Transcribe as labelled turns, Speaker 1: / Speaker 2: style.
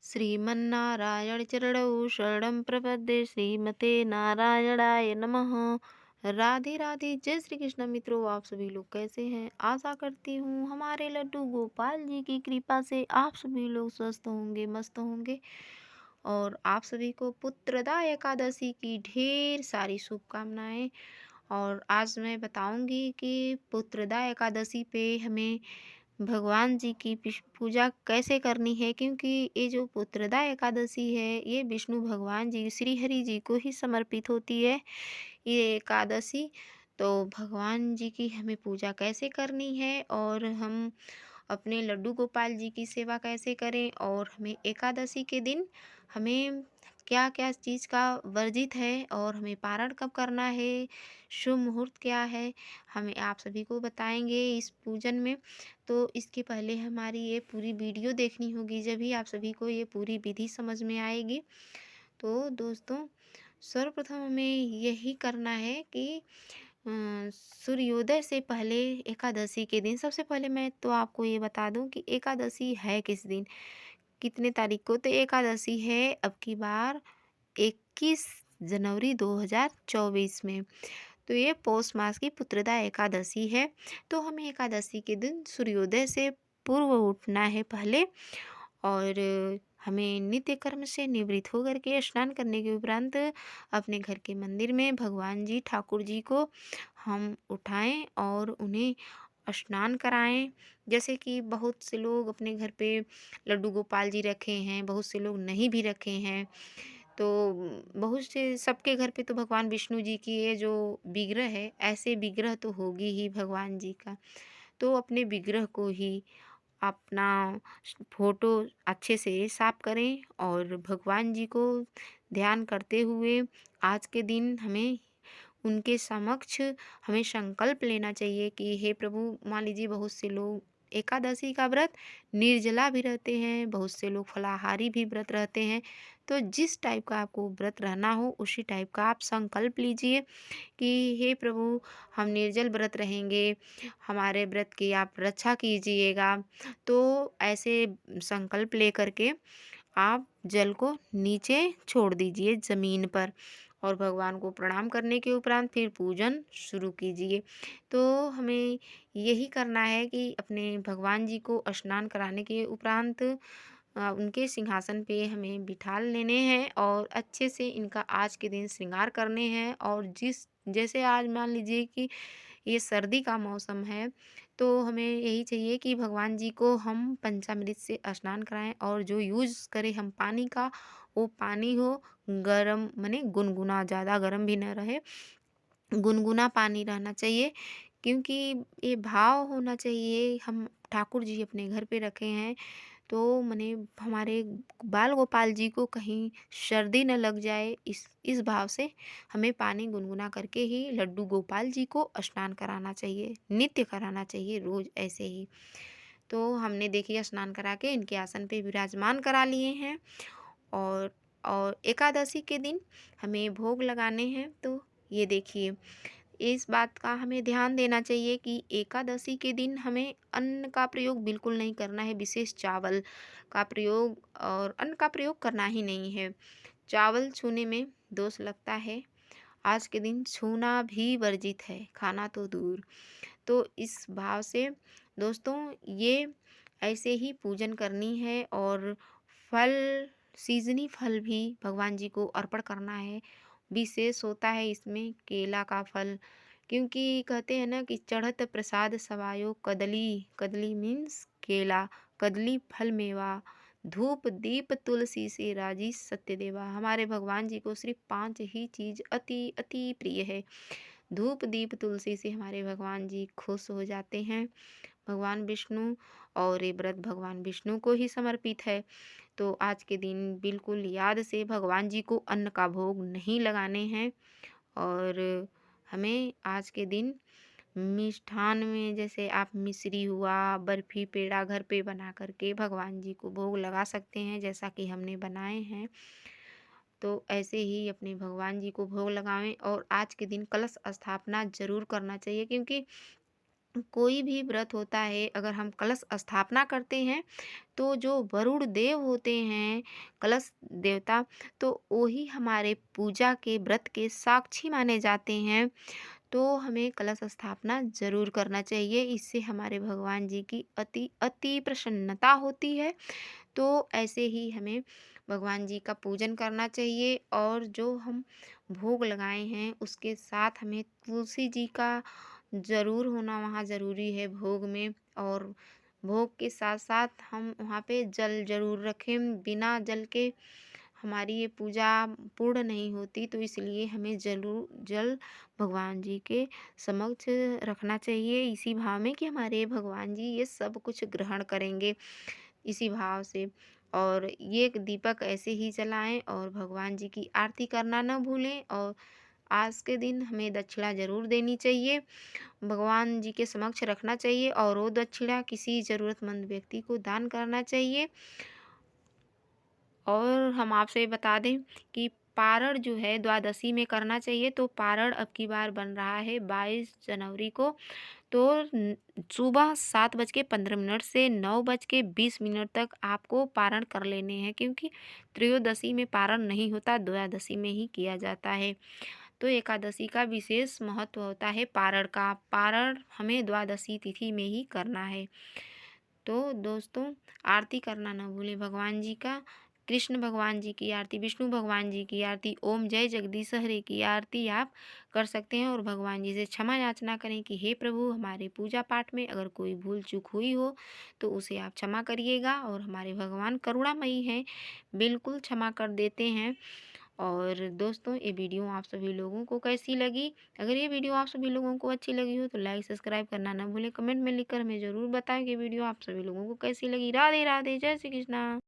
Speaker 1: श्रीमन्नारायण चरणौ शरणं प्रपद्ये श्रीमते नारायणाय नमः। राधे राधे, जय श्री कृष्ण। मित्रों, आप सभी लोग कैसे हैं? आशा करती हूँ हमारे लड्डू गोपाल जी की कृपा से आप सभी लोग स्वस्थ होंगे, मस्त होंगे। और आप सभी को पुत्रदा एकादशी की ढेर सारी शुभकामनाएं। और आज मैं बताऊंगी कि पुत्रदा एकादशी पे हमें भगवान जी की पूजा कैसे करनी है, क्योंकि ये जो पुत्रदा एकादशी है ये विष्णु भगवान जी श्री हरि जी को ही समर्पित होती है ये एकादशी। तो भगवान जी की हमें पूजा कैसे करनी है और हम अपने लड्डू गोपाल जी की सेवा कैसे करें, और हमें एकादशी के दिन हमें क्या क्या चीज़ का वर्जित है और हमें पारण कब करना है, शुभ मुहूर्त क्या है, हमें आप सभी को बताएंगे इस पूजन में। तो इसके पहले हमारी ये पूरी वीडियो देखनी होगी, जब भी आप सभी को ये पूरी विधि समझ में आएगी। तो दोस्तों, सर्वप्रथम हमें यही करना है कि सूर्योदय से पहले एकादशी के दिन, सबसे पहले मैं तो आपको ये बता दूं कि एकादशी है किस दिन, कितने तारीख को। तो एकादशी है अब की बार 21 जनवरी 2024 में। तो ये पौष मास की पुत्रदा एकादशी है। तो हमें एकादशी के दिन सूर्योदय से पूर्व उठना है पहले, और हमें नित्य कर्म से निवृत्त होकर के स्नान करने के उपरांत अपने घर के मंदिर में भगवान जी ठाकुर जी को हम उठाएं और उन्हें स्नान कराएं। जैसे कि बहुत से लोग अपने घर पे लड्डू गोपाल जी रखे हैं, बहुत से लोग नहीं भी रखे हैं। तो बहुत से सबके घर पे तो भगवान विष्णु जी की ये जो विग्रह है, ऐसे विग्रह तो होगी ही भगवान जी का। तो अपने विग्रह को ही अपना फोटो अच्छे से साफ करें और भगवान जी को ध्यान करते हुए आज के दिन हमें उनके समक्ष हमें संकल्प लेना चाहिए कि हे प्रभु, मान लीजिए बहुत से लोग एकादशी का व्रत निर्जला भी रहते हैं, बहुत से लोग फलाहारी भी व्रत रहते हैं। तो जिस टाइप का आपको व्रत रहना हो उसी टाइप का आप संकल्प लीजिए कि हे प्रभु, हम निर्जल व्रत रहेंगे, हमारे व्रत की आप रक्षा कीजिएगा। तो ऐसे संकल्प लेकर के आप जल को नीचे छोड़ दीजिए ज़मीन पर, और भगवान को प्रणाम करने के उपरांत फिर पूजन शुरू कीजिए। तो हमें यही करना है कि अपने भगवान जी को स्नान कराने के उपरांत उनके सिंहासन पे हमें बिठा लेने हैं और अच्छे से इनका आज के दिन श्रृंगार करने हैं। और जैसे आज मान लीजिए कि ये सर्दी का मौसम है, तो हमें यही चाहिए कि भगवान जी को हम पंचामृत से स्नान कराएं, और जो यूज़ करें हम पानी का, वो पानी हो गरम, माने गुनगुना, ज़्यादा गरम भी न रहे, गुनगुना पानी रहना चाहिए। क्योंकि ये भाव होना चाहिए, हम ठाकुर जी अपने घर पे रखे हैं, तो मने हमारे बाल गोपाल जी को कहीं सर्दी न लग जाए, इस भाव से हमें पानी गुनगुना करके ही लड्डू गोपाल जी को स्नान कराना चाहिए, नित्य कराना चाहिए, रोज़ ऐसे ही। तो हमने देखिए स्नान करा के इनके आसन पे विराजमान करा लिए हैं। और एकादशी के दिन हमें भोग लगाने हैं। तो ये देखिए, इस बात का हमें ध्यान देना चाहिए कि एकादशी के दिन हमें अन्न का प्रयोग बिल्कुल नहीं करना है, विशेष चावल का प्रयोग, और अन्न का प्रयोग करना ही नहीं है। चावल छूने में दोष लगता है, आज के दिन छूना भी वर्जित है, खाना तो दूर। तो इस भाव से दोस्तों, ये ऐसे ही पूजन करनी है। और फल, सीजनी फल भी भगवान जी को अर्पण करना है। विशेष होता है इसमें केला का फल, क्योंकि कहते हैं ना कि चढ़त प्रसाद सवायो कदली, कदली मीन्स केला, कदली फल मेवा, धूप दीप तुलसी से राजी सत्यदेवा। हमारे भगवान जी को सिर्फ 5 ही चीज़ अति अति प्रिय है। धूप दीप तुलसी से हमारे भगवान जी खुश हो जाते हैं, भगवान विष्णु। और ये व्रत भगवान विष्णु को ही समर्पित है। तो आज के दिन बिल्कुल याद से भगवान जी को अन्न का भोग नहीं लगाने हैं। और हमें आज के दिन मिष्ठान में, जैसे आप मिश्री हुआ, बर्फ़ी, पेड़ा घर पे बना करके भगवान जी को भोग लगा सकते हैं, जैसा कि हमने बनाए हैं। तो ऐसे ही अपने भगवान जी को भोग लगावें। और आज के दिन कलश स्थापना ज़रूर करना चाहिए, क्योंकि कोई भी व्रत होता है, अगर हम कलश स्थापना करते हैं तो जो वरुण देव होते हैं, कलश देवता, तो वही हमारे पूजा के व्रत के साक्षी माने जाते हैं। तो हमें कलश स्थापना ज़रूर करना चाहिए। इससे हमारे भगवान जी की अति अति प्रसन्नता होती है। तो ऐसे ही हमें भगवान जी का पूजन करना चाहिए, और जो हम भोग लगाए हैं उसके साथ हमें तुलसी जी का ज़रूर होना वहाँ ज़रूरी है भोग में। और भोग के साथ साथ हम वहाँ पे जल ज़रूर रखें। बिना जल के हमारी ये पूजा पूर्ण नहीं होती, तो इसलिए हमें ज़रूर जल भगवान जी के समक्ष रखना चाहिए, इसी भाव में कि हमारे भगवान जी ये सब कुछ ग्रहण करेंगे, इसी भाव से। और ये एक दीपक ऐसे ही जलाएं, और भगवान जी की आरती करना न भूलें। और आज के दिन हमें दक्षिणा ज़रूर देनी चाहिए, भगवान जी के समक्ष रखना चाहिए, और वो दक्षिणा किसी ज़रूरतमंद व्यक्ति को दान करना चाहिए। और हम आपसे बता दें कि पारण जो है द्वादशी में करना चाहिए। तो पारण अब की बार बन रहा है 22 जनवरी को। तो सुबह 7:15 से 9:20 तक आपको पारण कर लेने हैं, क्योंकि त्रयोदशी में पारण नहीं होता, द्वादशी में ही किया जाता है। तो एकादशी का विशेष महत्व होता है पारण का। पारण हमें द्वादशी तिथि में ही करना है। तो दोस्तों, आरती करना ना भूलें भगवान जी का। कृष्ण भगवान जी की आरती, विष्णु भगवान जी की आरती, ओम जय जगदीश हरे की आरती आप कर सकते हैं। और भगवान जी से क्षमा याचना करें कि हे प्रभु, हमारे पूजा पाठ में अगर कोई भूल चूक हुई हो तो उसे आप क्षमा करिएगा। और हमारे भगवान करुणामयी हैं, बिल्कुल क्षमा कर देते हैं। और दोस्तों, ये वीडियो आप सभी लोगों को कैसी लगी? अगर ये वीडियो आप सभी लोगों को अच्छी लगी हो तो लाइक सब्सक्राइब करना ना भूलें। कमेंट में लिखकर हमें ज़रूर बताएं कि वीडियो आप सभी लोगों को कैसी लगी। राधे राधे, जय श्री कृष्णा।